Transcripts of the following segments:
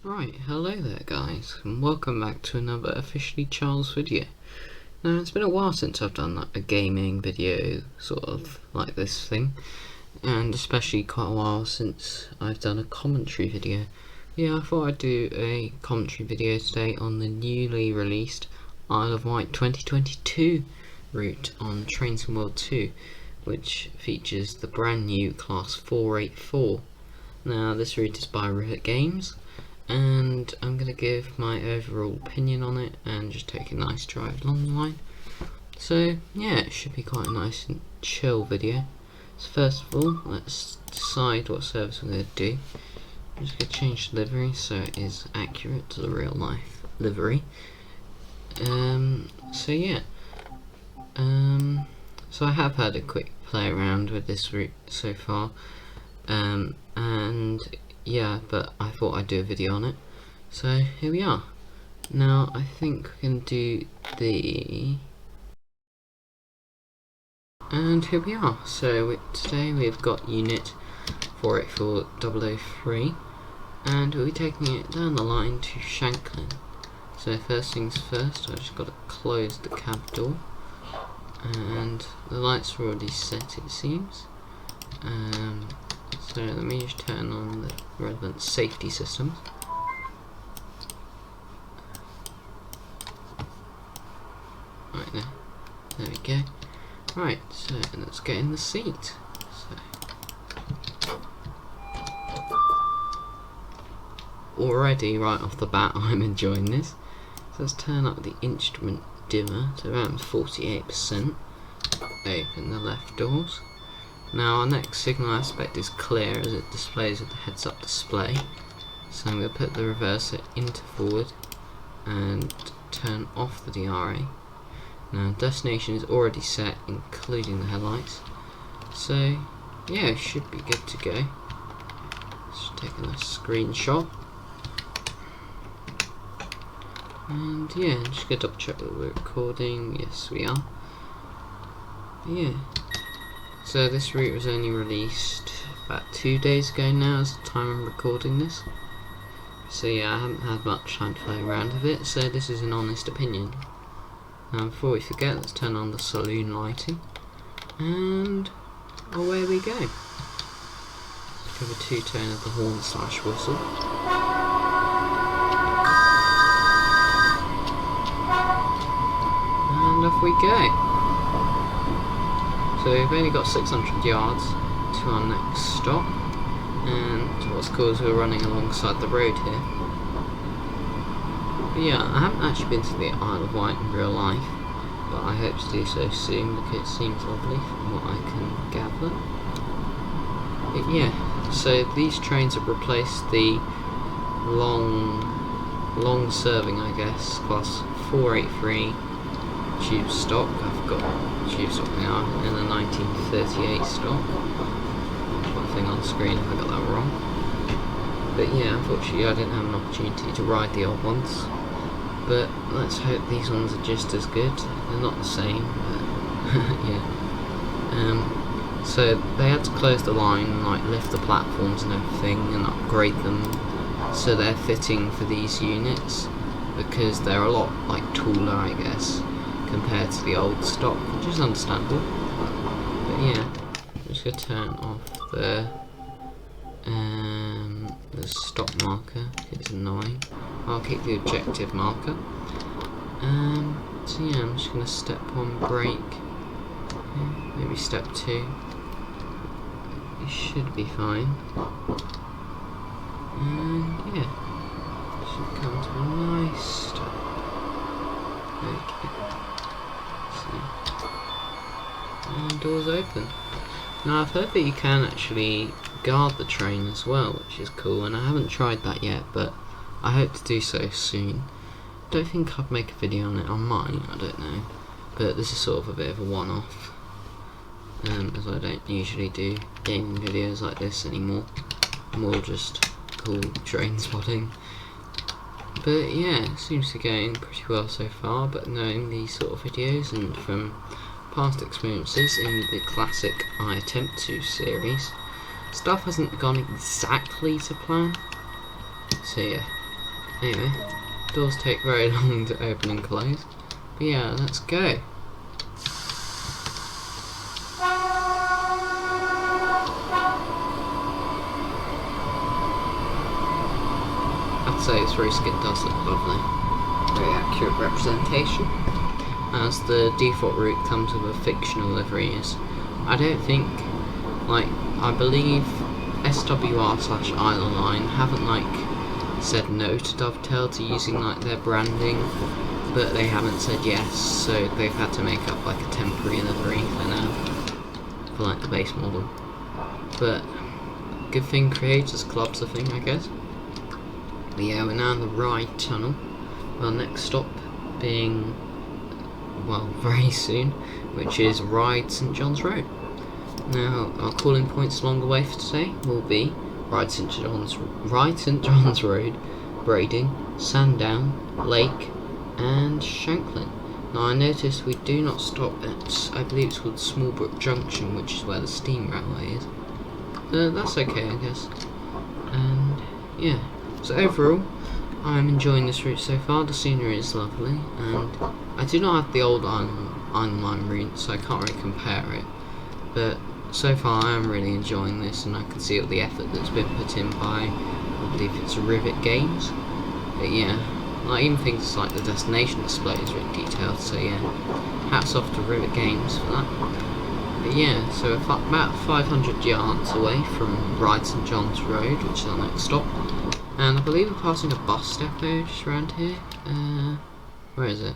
Right, hello there guys, and welcome back to another Officially Charles video. Now, it's been a while since I've done like a gaming video, sort of like this thing, and especially quite a while since I've done a commentary video. Yeah, I thought I'd do a commentary video today on the newly released Isle of Wight 2022 route on Trains in World 2, which features the brand new Class 484. Now, this route is by Rivet Games, and I'm going to give my overall opinion on it and just take a nice drive along the line. So yeah, it should be quite a nice and chill video. So first of all, let's decide what service we're going to do. I'm just going to change the livery so it is accurate to the real life livery. So yeah, so I have had a quick play around with this route so far, and yeah, but I thought I'd do a video on it. So here we are. Now I think we're going to do the... And here we are. So today we've got unit 484003 and we'll be taking it down the line to Shanklin. So first things first, I've just got to close the cab door, and the lights are already set it seems. So let me just turn on the relevant safety systems. Right there we go. Right, so let's get in the seat. So already right off the bat I'm enjoying this. So let's turn up the instrument dimmer to around 48%. Open the left doors. Now our next signal aspect is clear as it displays with the heads up display. So I'm going to put the reverser into forward and turn off the DRA. Now destination is already set, including the headlights. So yeah, it should be good to go. Just taking a screenshot. And yeah, I'm just going to double check that we're recording. Yes, we are. Yeah. So this route was only released about 2 days ago now as the time I'm recording this. So yeah, I haven't had much time to play around with it, so this is an honest opinion. Now before we forget, let's turn on the saloon lighting, and away we go. Let's give a two-tone of the horn / whistle. And off we go. So we've only got 600 yards to our next stop, and what's cool is we're running alongside the road here. But yeah, I haven't actually been to the Isle of Wight in real life, but I hope to do so soon because it seems lovely from what I can gather. But yeah, so these trains have replaced the long serving, I guess, class 483 tube stock. I've got tube stock now in the 1938 stock. One thing on screen if I got that wrong. But yeah, unfortunately I didn't have an opportunity to ride the old ones. But let's hope these ones are just as good. They're not the same, but yeah. So they had to close the line and like lift the platforms and everything and upgrade them so they're fitting for these units, because they're a lot like taller, I guess, compared to the old stock, which is understandable. But yeah, I'm just going to turn off the stop marker, it's annoying. I'll keep the objective marker. So yeah, I'm just going to step 1 brake, maybe step 2. You should be fine. And yeah, should come to a nice stop. Okay. And doors open. Now I've heard that you can actually guard the train as well, which is cool, and I haven't tried that yet, but I hope to do so soon. Don't think I'd make a video on it. I might, I don't know, but this is sort of a bit of a one-off, as I don't usually do gaming videos like this anymore. More just cool train spotting. But yeah, it seems to be going pretty well so far, but knowing these sort of videos and from past experiences in the classic I Attempt To series, stuff hasn't gone exactly to plan. So yeah, Anyway, doors take very long to open and close. But yeah, let's go. I'd say its roof skin does look lovely. Very accurate representation. As the default route comes with a fictional liveries. I don't think, like, I believe SWR/Isle of Wight haven't, like, said no to Dovetail to using, like, their branding, but they haven't said yes, so they've had to make up, like, a temporary livery for now, for, like, the base model. But, good thing Creators Club's a thing, I guess. But yeah, we're now in the Ryde Tunnel. Our next stop being, well, very soon, which is Ryde St John's Road. Now, our calling points along the way for today will be Ryde St John's Road, Brighton, Sandown, Lake, and Shanklin. Now, I noticed we do not stop at, I believe it's called Smallbrook Junction, which is where the steam railway is. That's okay, I guess. And yeah, so overall, I'm enjoying this route so far. The scenery is lovely, and I do not have the old online route, so I can't really compare it. But so far, I am really enjoying this, and I can see all the effort that's been put in by, I believe it's Rivet Games. But yeah, like even things like the destination display is really detailed. So yeah, hats off to Rivet Games for that. But yeah, so we're about 500 yards away from Ryde St John's Road, which is our next stop. And I believe we're passing a bus depot just around here. Where is it?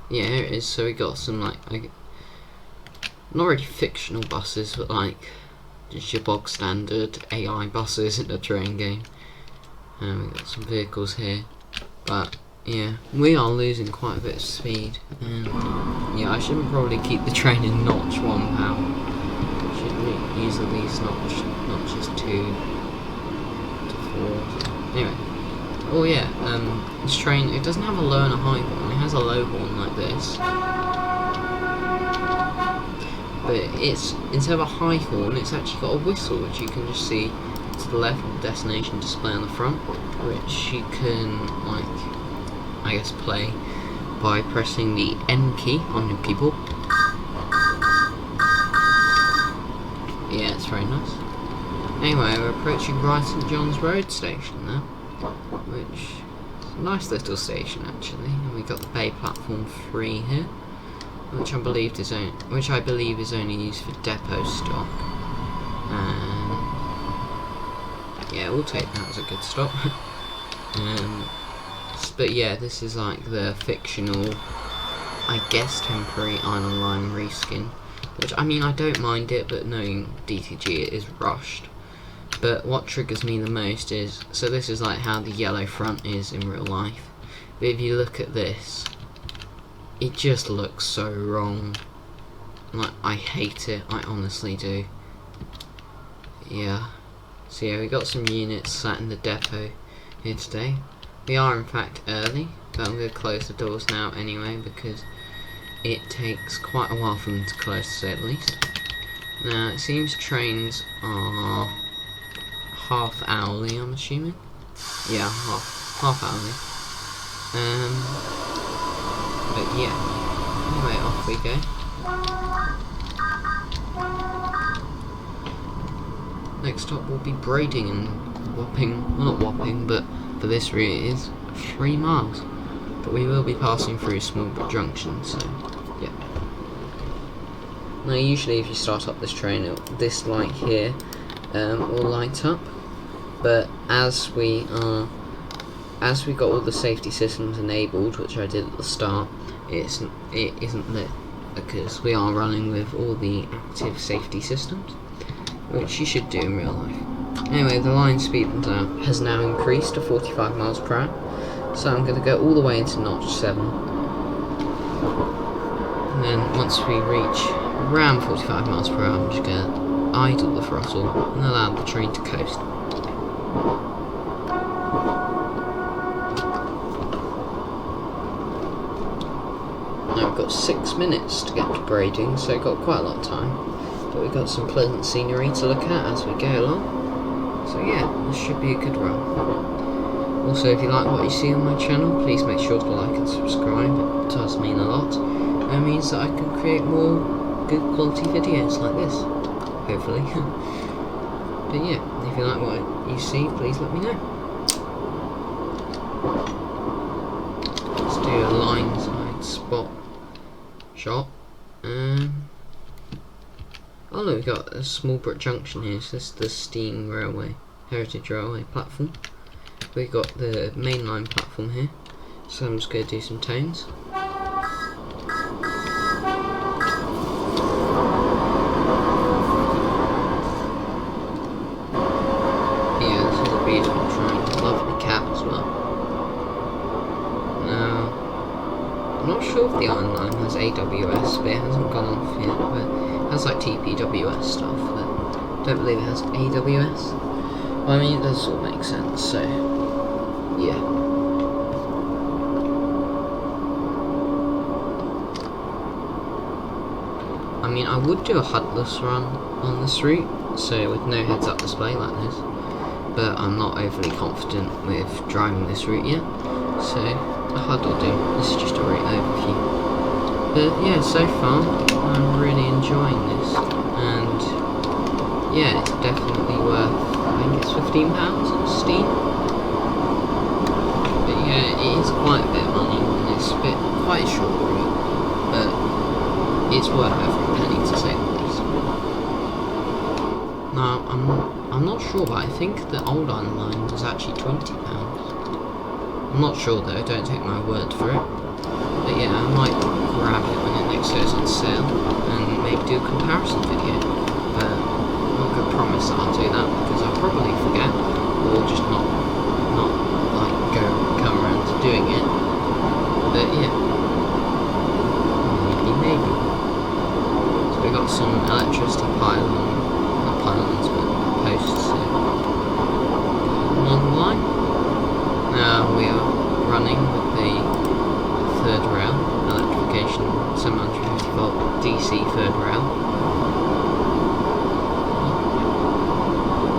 Yeah, here it is. So we got some like not really fictional buses, but like just your bog standard AI buses in a train game. And we got some vehicles here, but yeah, we are losing quite a bit of speed. And yeah, I should probably keep the train in notch 1 pound. Should use at least notches 2. Anyway, oh yeah, this train, it doesn't have a low and a high horn, it has a low horn like this. But it's, instead of a high horn, it's actually got a whistle, which you can just see to the left of the destination display on the front, which you can, like, I guess play by pressing the N key on your keyboard. Yeah, it's very nice. Anyway, we're approaching Ryde St John's Road station now, which is a nice little station actually. And we got the bay platform 3 here, which I believe is only used for depot stock. And yeah, we'll take that as a good stop. But yeah, this is like the fictional, I guess temporary Isle of Wight reskin, which I mean I don't mind it, but knowing DTG it is rushed. But what triggers me the most is, so this is like how the yellow front is in real life, but if you look at this, it just looks so wrong. Like, I hate it, I honestly do. Yeah, so yeah, we got some units sat in the depot here today. We are in fact early, but I'm going to close the doors now anyway, because it takes quite a while for them to close, to say the least. Now, it seems trains are half hourly, I'm assuming. Yeah, half hourly. But yeah, anyway, off we go. Next stop will be Brighton and Wapping, well not Wapping, but for this route it is 3 miles. But we will be passing through Smallbrook Junction, so yeah. Now usually if you start up this train, this light here will light up. But as we got all the safety systems enabled, which I did at the start, it isn't lit because we are running with all the active safety systems, which you should do in real life. Anyway, the line speed has now increased to 45 miles per hour, so I'm going to go all the way into notch 7. And then once we reach around 45 miles per hour, I'm just going to idle the throttle and allow the train to coast. Now we've got 6 minutes to get to Brighton, so we've got quite a lot of time. But we've got some pleasant scenery to look at as we go along. So yeah, this should be a good run. Also, if you like what you see on my channel, please make sure to like and subscribe. It does mean a lot. It means that I can create more good quality videos like this, hopefully. But yeah, if you like what you see, please let me know. Let's do a line side spot shot. Oh look, we've got a small brick junction here, so this is the steam railway, heritage railway platform. We've got the mainline platform here, so I'm just going to do some tones. Yeah, this is a beautiful train, lovely cat as well. Now, I'm not sure if the Iron Line has AWS, but it hasn't gone off yet, but it has like TPWS stuff, but I don't believe it has AWS. Well, I mean, it does sort of make sense, so yeah. I mean, I would do a HUD-less run on this route, so with no heads-up display like this, but I'm not overly confident with driving this route yet, so a HUD will do. This is just a route overview. But yeah, so far, I'm really enjoying this, and yeah, it's definitely worth, I think it's £15 on Steam. But yeah, it is quite a bit of money on this bit, quite a short route, but it's worth every penny to say the least. Now, I'm not sure, but I think the old Iron Line was actually £20. I'm not sure though, don't take my word for it. But yeah, I might grab it when it next goes on sale and maybe do a comparison video. But I'm not going to promise that I'll do that because I'll probably forget or just not like come around to doing it. But yeah, maybe. So we got some electricity not pylons, but posts here. Along the line. Now we are running with the third rail, electrification 750 volt DC third rail.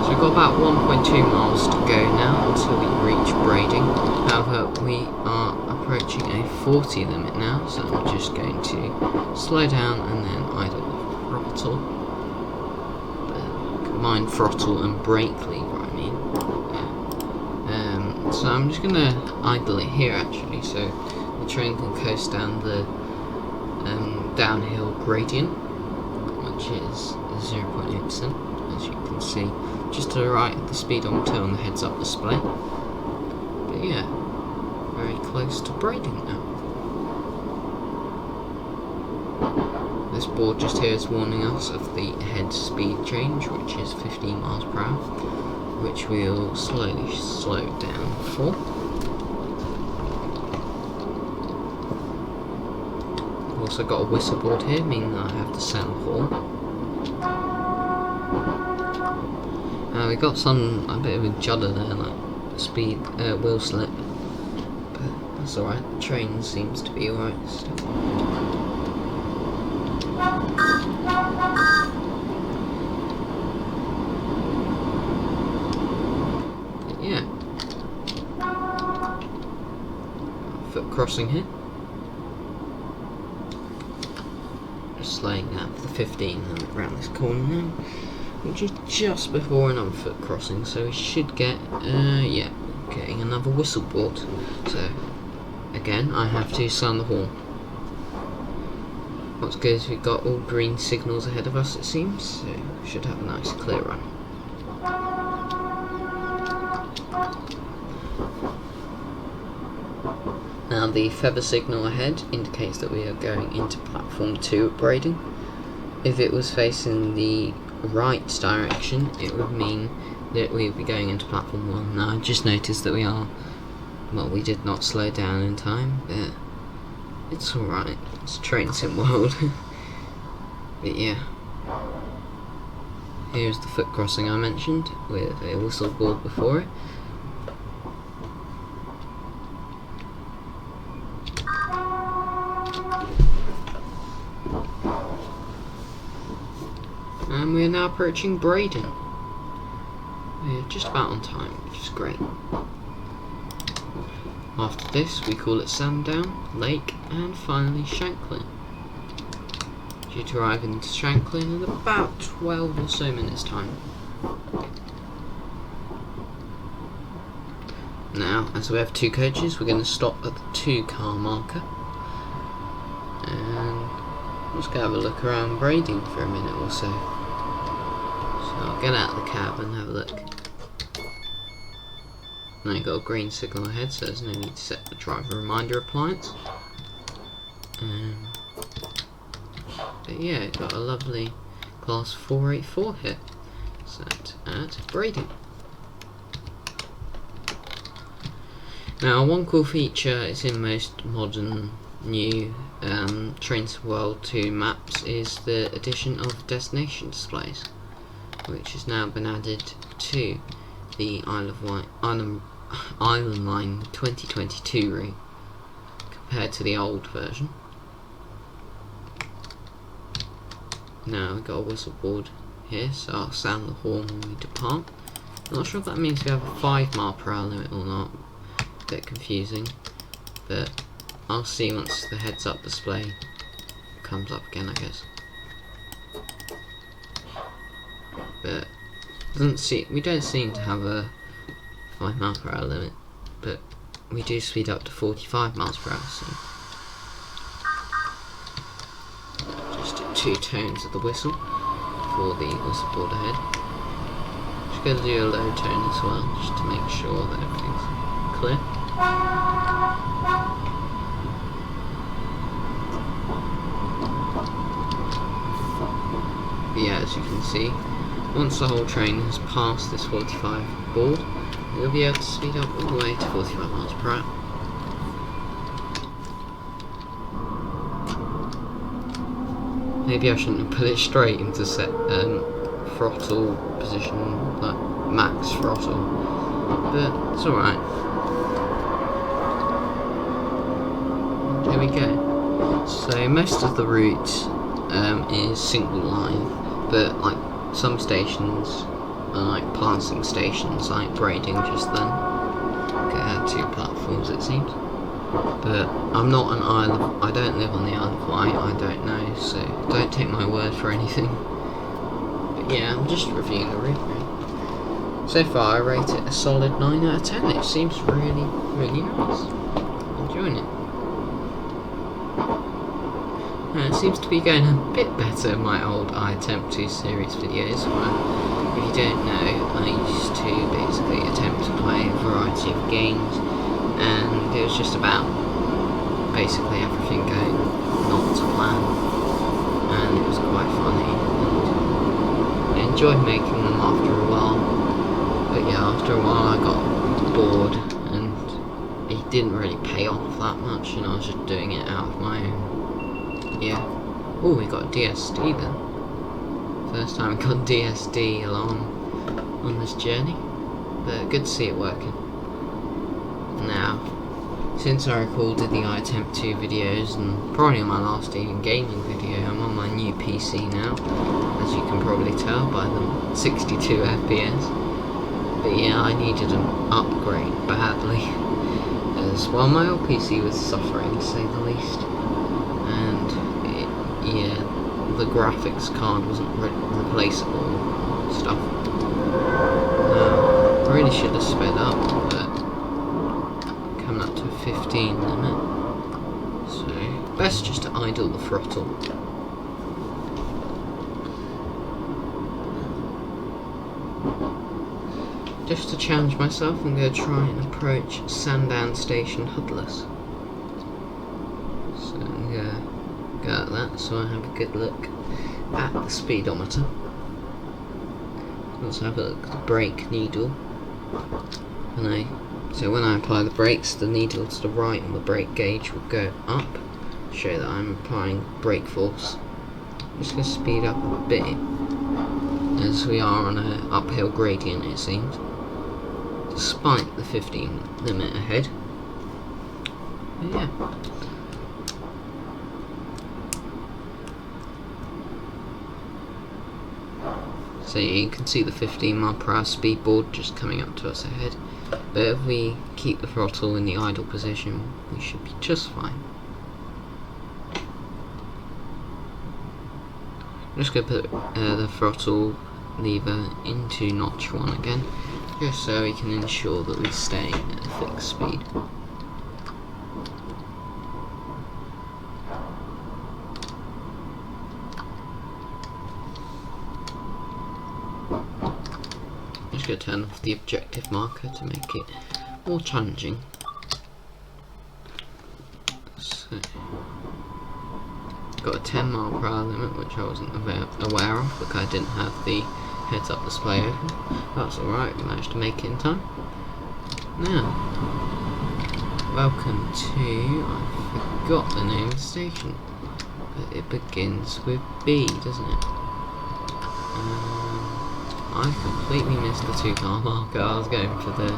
So we've got about 1.2 miles to go now until we reach Brighton. However, we are approaching a 40 limit now, so I'm just going to slow down and then idle throttle. Combine throttle and brake lever, I mean. So I'm just going to idle it here actually, so the train can coast down the downhill gradient, which is 0.8%, as you can see, just to the right of the speedometer on the heads-up display. But yeah, very close to Brighton now. This board just here is warning us of the head speed change, which is 15 miles per hour, which we'll slowly slow down for. I've also got a whistle board here, meaning that I have to sound the horn. We got a bit of a judder there, like speed, wheel slip, but that's alright, the train seems to be alright still. But yeah, foot crossing here. Just slowing down for the 15 around this corner now, which is just before another foot crossing, so we should get, yeah, getting another whistle board. So, again, I have to sound the horn. What's good is we've got all green signals ahead of us, it seems, so we should have a nice clear run. Now the feather signal ahead indicates that we are going into platform 2 at Brighton. If it was facing the right direction, it would mean that we would be going into platform 1. Now I just noticed that we did not slow down in time, but it's alright, it's a train sim world. But yeah, here's the foot crossing I mentioned, with a whistle board before it. And we're now approaching Brighton. We're just about on time, which is great. After this we call it Sandown, Lake, and finally Shanklin. Due to arrive into Shanklin in about 12 or so minutes time. Now, as we have 2 coaches, we're going to stop at the 2-car marker. And let's go have a look around Brighton for a minute or so. So I'll get out of the cab and have a look. Now you've got a green signal ahead, so there's no need to set the driver reminder appliance. But yeah, it got a lovely class 484 here, set at Brighton. Now, one cool feature is in most modern new Trains World 2 maps is the addition of destination displays, which has now been added to the Isle of Wight Island Line 2022 route compared to the old version. Now we've got a whistle board here, so I'll sound the horn when we depart. I'm not sure if that means we have a 5 mph limit or not. A bit confusing, but I'll see once the heads up display comes up again, I guess. But we don't seem to have a 5 mph limit, but we do speed up to 45 mph, so just 2 tones of the whistle for the whistle board ahead. Just going to do a low tone as well, just to make sure that everything's clear. But yeah, as you can see, once the whole train has passed this 45 board, you'll be able to speed up all the way to 45 mph. Maybe I shouldn't have put it straight into set throttle position, like max throttle, but it's alright. Here we go. So most of the route is single line, but like some stations are like passing stations, like Brighton just then. Okay, I had 2 platforms it seems. But I'm not an I don't live on the Isle of Wight, I don't know, so don't take my word for anything. But yeah, I'm just reviewing the route really. So far I rate it a solid 9 out of 10, it seems really, really nice. Enjoying it. It seems to be going a bit better in my old I Attempt To series videos, where, if you don't know, I used to basically attempt to play a variety of games, and it was just about basically everything going not to plan, and it was quite funny, and I enjoyed making them after a while, but yeah, after a while I got bored, and it didn't really pay off that much, and I was just doing it out of my own. Yeah. Oh, we got DSD then. First time we got DSD along on this journey. But good to see it working. Now, since I recorded the I Attempt To videos, and probably on my last even gaming video, I'm on my new PC now, as you can probably tell by the 62 FPS. But yeah, I needed an upgrade badly, as well my old PC was suffering, to say the least. Yeah, the graphics card wasn't replaceable and stuff. I really should have sped up, but coming up to a 15 limit. So, best just to idle the throttle. Just to challenge myself, I'm going to try and approach Sandown Station hoodless. So I'm going to at that, so I have a good look at the speedometer. Let's have a look at the brake needle. So when I apply the brakes, the needle to the right on the brake gauge will go up, show that I'm applying brake force. I'm just going to speed up a bit, as we are on an uphill gradient it seems, despite the 15 limit ahead. But yeah. So you can see the 15 mph speed board just coming up to us ahead. But if we keep keep the throttle in the idle position, we should be just fine. I'm just going to put the throttle lever into notch 1 again, just so we can ensure that we stay at a fixed speed. I'm just going to turn off the objective marker to make it more challenging. So, got a 10 mph limit, which I wasn't aware of because I didn't have the heads up display open. That's alright, we managed to make it in time. Now, welcome to, I forgot the name of the station, but it begins with B, doesn't it? I completely missed the 2-car marker. I was going for the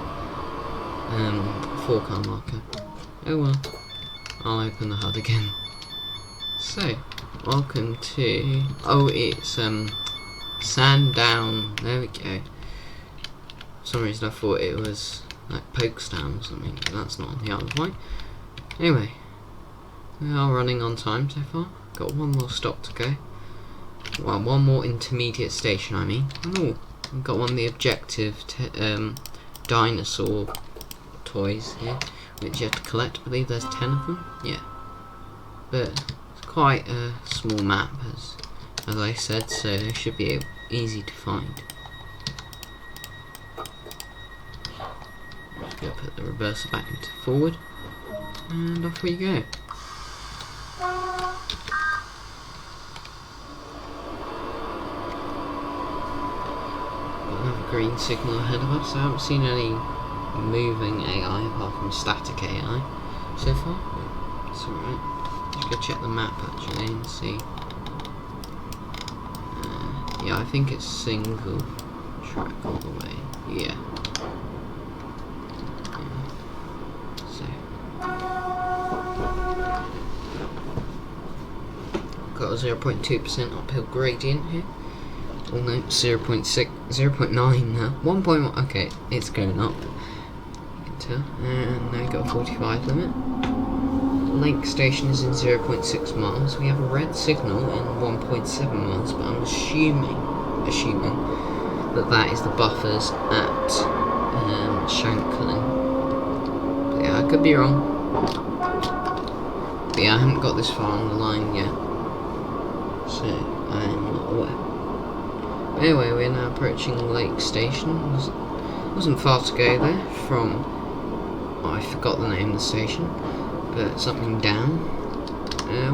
4-car marker. Oh well, I'll open the HUD again. So, welcome to, oh, it's Sandown, there we go. For some reason I thought it was like Pokestown or something, but that's not on the Isle of Wight. Anyway, we are running on time so far. Got one more stop to go. Well, one more intermediate station, I mean. Oh, I've got one of the objective dinosaur toys here, which you have to collect. I believe there's 10 of them. Yeah, but it's quite a small map, as I said, so it should be easy to find. Just gonna put the reverser back into forward, and off we go. Another green signal ahead of us. I haven't seen any moving AI apart from static AI so far. It's alright. Just go check the map actually and see. Yeah, I think it's single track all the way. Yeah. So got a 0.2% uphill gradient here. Oh no, 0.6, 0.9 now. 1.1, okay, it's going up. You can tell. And now you've got a 45 limit. Lake station is in 0.6 miles. We have a red signal in 1.7 miles, but I'm assuming that is the buffers at Shanklin. But yeah, I could be wrong. But yeah, I haven't got this far on the line yet, so I am not aware. Anyway, we're now approaching Lake Station. Wasn't far to go there from, oh, I forgot the name of the station, but something down.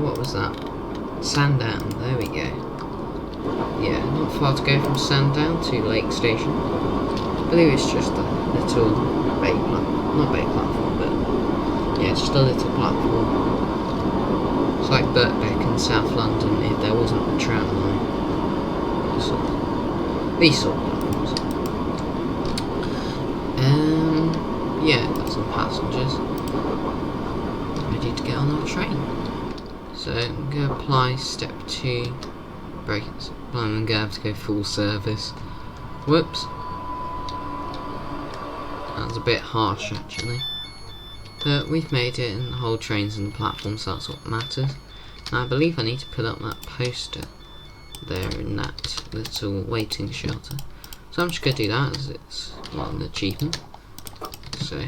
What was that? Sandown, there we go. Yeah, not far to go from Sandown to Lake Station. I believe it's just a little bait platform, not bait platform, but yeah, just a little platform. It's like Birkbeck in South London if there wasn't a tram line. These sort of platforms. Yeah, got some passengers ready to get on our train. So I'm going to apply step 2 brakes. I'm going to have to go full service. Whoops. That was a bit harsh actually. But we've made it and the whole train's on the platform, so that's what matters. And I believe I need to put up that poster there in that little waiting shelter. So I'm just going to do that as it's an achievement. So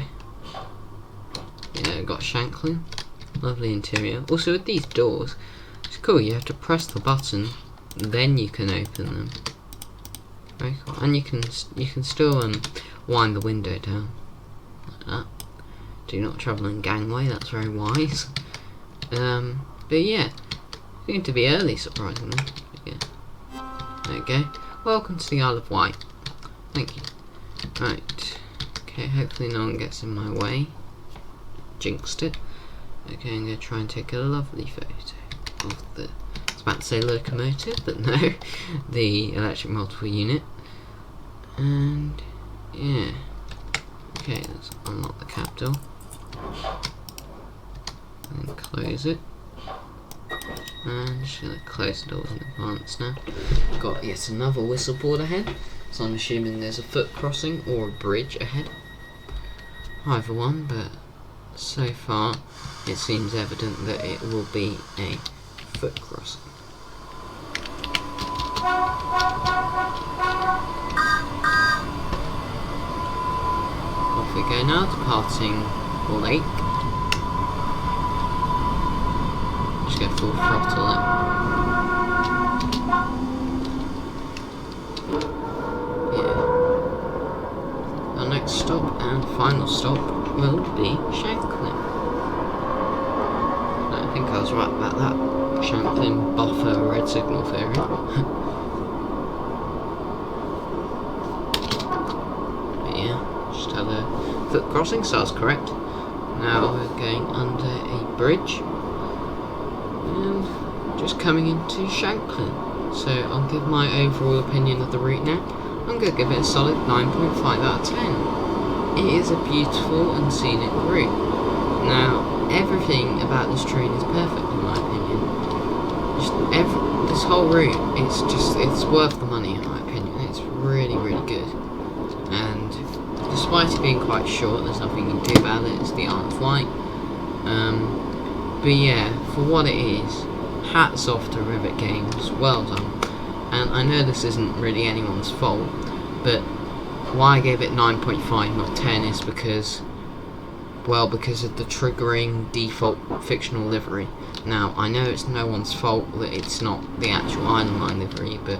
yeah, got Shanklin, lovely interior. Also with these doors, it's cool, you have to press the button, then you can open them. Very cool. And you can still wind the window down like that. Do not travel in gangway, that's very wise. But yeah, it's going to be early surprisingly. Yeah. There we go. Welcome to the Isle of Wight. Thank you. Right. Okay, hopefully no one gets in my way. Jinxed it. Okay, I'm going to try and take a lovely photo of the, I was about to say locomotive, but no, the electric multiple unit. And yeah. Okay, let's unlock the cab door. And close it. And just going to close the doors in advance now. Got yet another whistleboard ahead, so I'm assuming there's a foot crossing or a bridge ahead. either one, but so far it seems evident that it will be a foot crossing. Off we go now, departing Lake. Just go full throttle it. Yeah. Our next stop and final stop will be Shanklin. I think I was right about that. Shanklin, buffer, red signal variant. Just had a foot crossing, so that's correct. Now we're going under a bridge and just coming into Shanklin. So I'll give my overall opinion of the route now. I'm going to give it a solid 9.5 out of 10. It is a beautiful and scenic route. Now everything about this train is perfect in my opinion. This whole route, it's worth the money in my opinion. It's really good. And despite it being quite short, there's nothing you can do about it. It's the Isle of Wight. But yeah, for what it is, hats off to Rivet Games, well done. And I know this isn't really anyone's fault, but why I gave it 9.5 not 10 is because of the triggering default fictional livery. Now, I know it's no one's fault that it's not the actual Island Line livery, but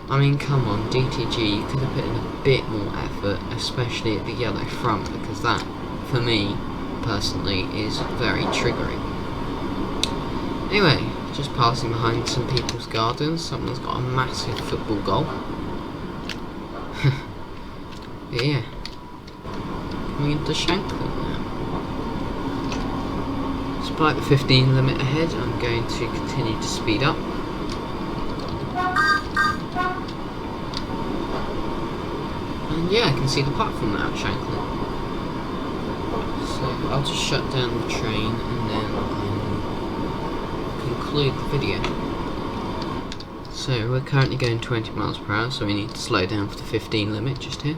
I mean, come on, DTG, you could have put in a bit more effort, especially at the yellow front, because that, for me, personally, is very triggering. Anyway, just passing behind some people's gardens. Someone's got a massive football goal. But yeah, coming into Shanklin now. Despite the 15 limit ahead, I'm going to continue to speed up. And yeah, I can see the platform now at Shanklin. So I'll just shut down the train and then I'll conclude the video. So we're currently going 20 miles per hour, so we need to slow down for the 15 limit just here.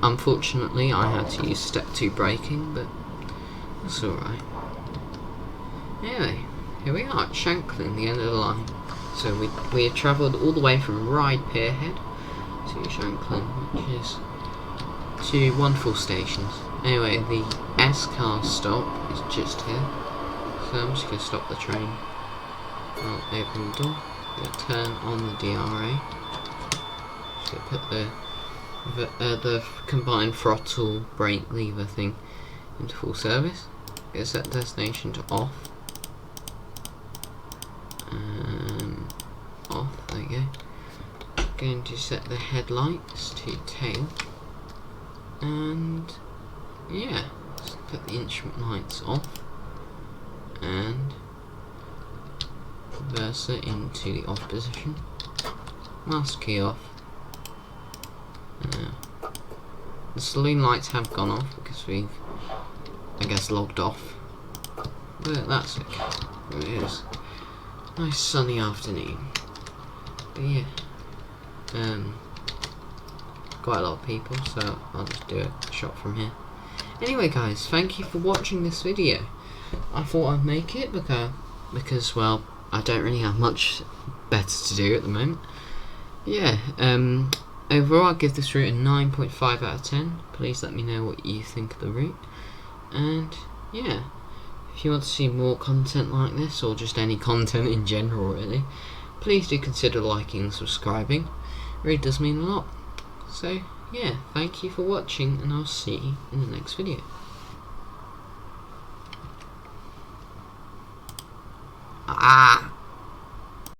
Unfortunately, I had to use step 2 braking, but that's alright. Anyway, here we are at Shanklin, the end of the line. So we have travelled all the way from Ryde Pier head to Shanklin, which is 2 wonderful stations. Anyway, the S-car stop is just here, so I'm just going to stop the train. I'll open the door, going to turn on the DRA, just going to put the combined throttle brake lever thing into full service. Going to set the destination to off. Off, there you go. Going to set the headlights to tail, and yeah, just put the instrument lights off and reverser into the off position. Master key off. The saloon lights have gone off because we've, I guess, logged off, but that's okay. It is a nice sunny afternoon. But yeah, quite a lot of people, so I'll just do a shot from here. Anyway guys, thank you for watching this video. I thought I'd make it because well, I don't really have much better to do at the moment. Yeah, overall I'd give this route a 9.5 out of 10. Please let me know what you think of the route. And yeah, if you want to see more content like this, or just any content in general really, please do consider liking and subscribing. It really does mean a lot. So yeah, thank you for watching, and I'll see you in the next video. Ah!